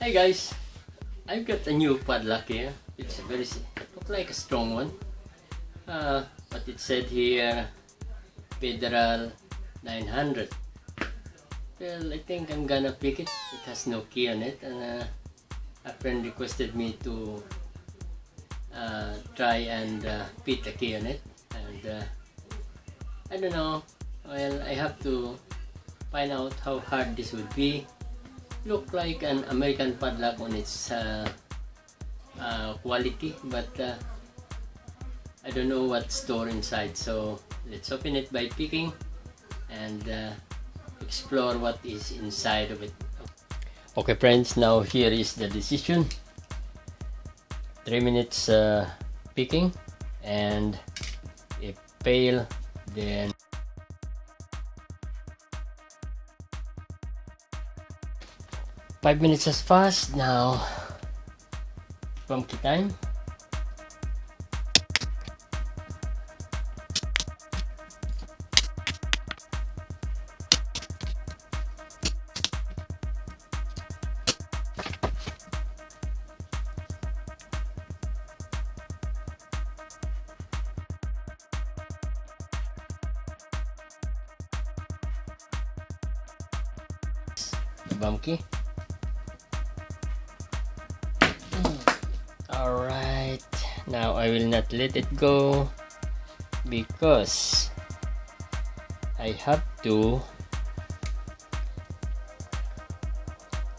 Hey guys, I've got a new padlock here. It's a look like a strong one. But it said here Federal 900. Well, I think I'm gonna pick it. It has no key on it, and a friend requested me to try and fit a key on it. And I don't know. Well, I have to find out how hard this would be. Look like an American padlock on its quality, but I don't know what's stored inside. So let's open it by picking and explore what is inside of it. Okay friends, now here is the decision. 3 minutes picking, and if fail, then 5 minutes has passed. Now pumpkin time. Bumpy. Alright, now I will not let it go because I have to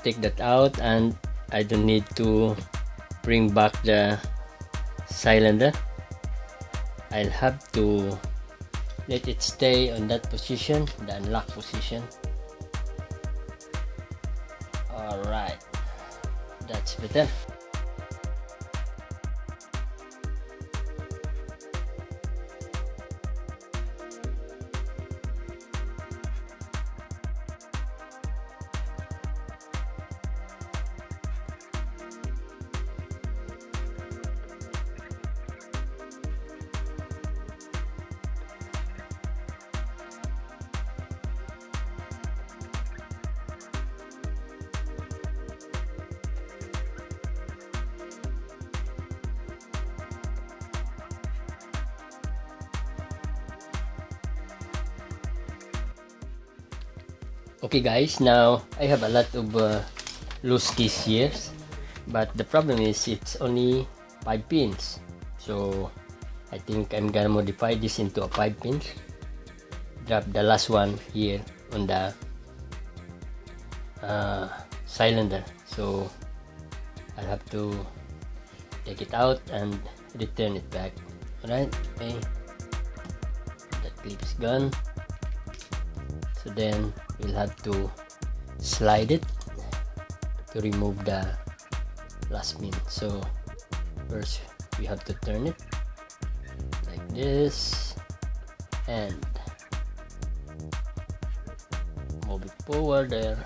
take that out, and I don't need to bring back the cylinder. I'll have to let it stay on that position, the unlock position. Alright, that's better. Okay guys, now I have a lot of loose keys here, but the problem is it's only 5 pins. So I think I'm gonna modify this into a 5 pins. Drop the last one here on the cylinder. So I'll have to take it out and return it back. Alright, okay. That clip is gone. So then we'll have to slide it to remove the last pin. So first we have to turn it like this and move it forward there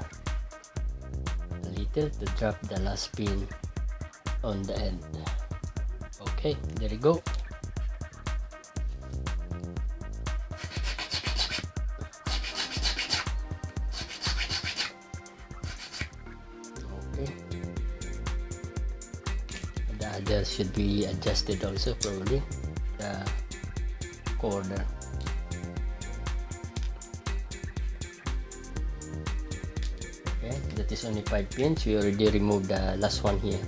a little to drop the last pin on the end. Okay, there you go. The other should be adjusted also, probably the corner. Okay, that is only 5 pins. We already removed the last one here.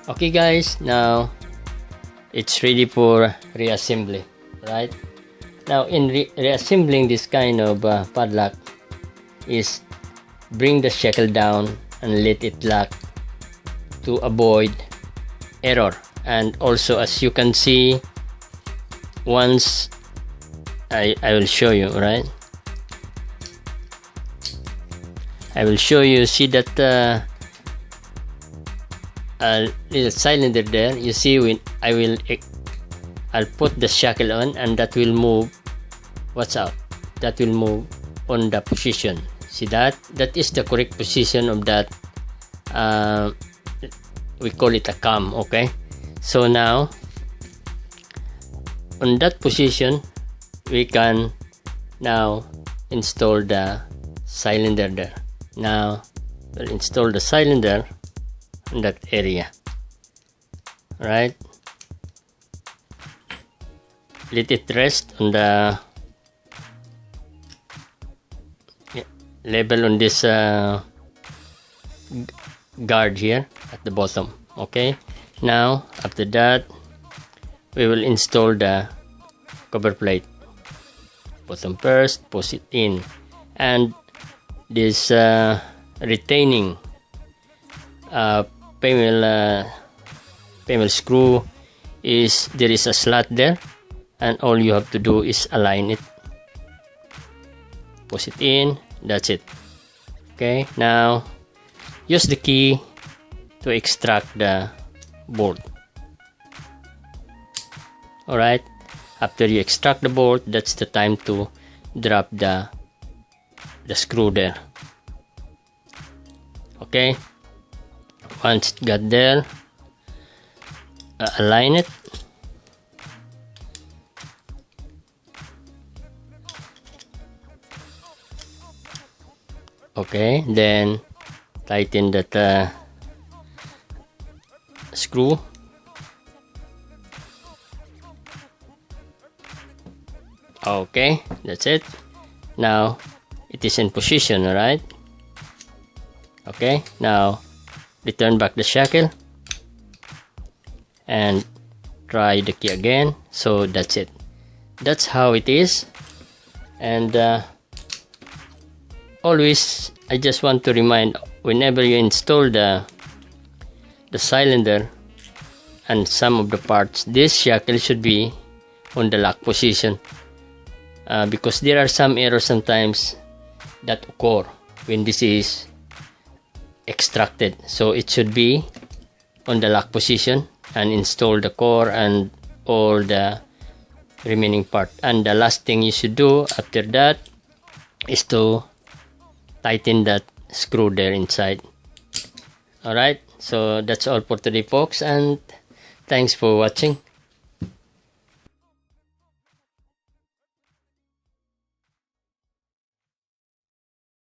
Okay guys, now it's ready for reassembly. Right now, in reassembling this kind of padlock, is bring the shackle down and let it lock to avoid error. And also, as you can see, once I will show you, right? I will show you. See that little cylinder there. You see, when I'll put the shackle on, and that will move. What's up? That will move on the position. See that? That is the correct position of that we call it a cam. Okay, so now on that position we can now install the cylinder there. Now we'll install the cylinder in that area. Right, let it rest on the level on this guard here at the bottom. Okay, now after that we will install the cover plate. Bottom first, push it in, and this retaining panel screw is, there is a slot there, and all you have to do is align it, push it in, that's it. Okay, now use the key to extract the bolt. Alright, after you extract the bolt, that's the time to drop the screw there. Okay, once it got there, align it. Okay, then tighten that screw. Okay, that's it. Now it is in position. Alright, okay, now return back the shackle and try the key again. So that's it, that's how it is. And always, I just want to remind, whenever you install the cylinder and some of the parts, this shackle should be on the lock position, because there are some errors sometimes that occur when this is extracted. So it should be on the lock position, and install the core and all the remaining part. And the last thing you should do after that is to tighten that screw there inside. Alright, so that's all for today, folks, and thanks for watching.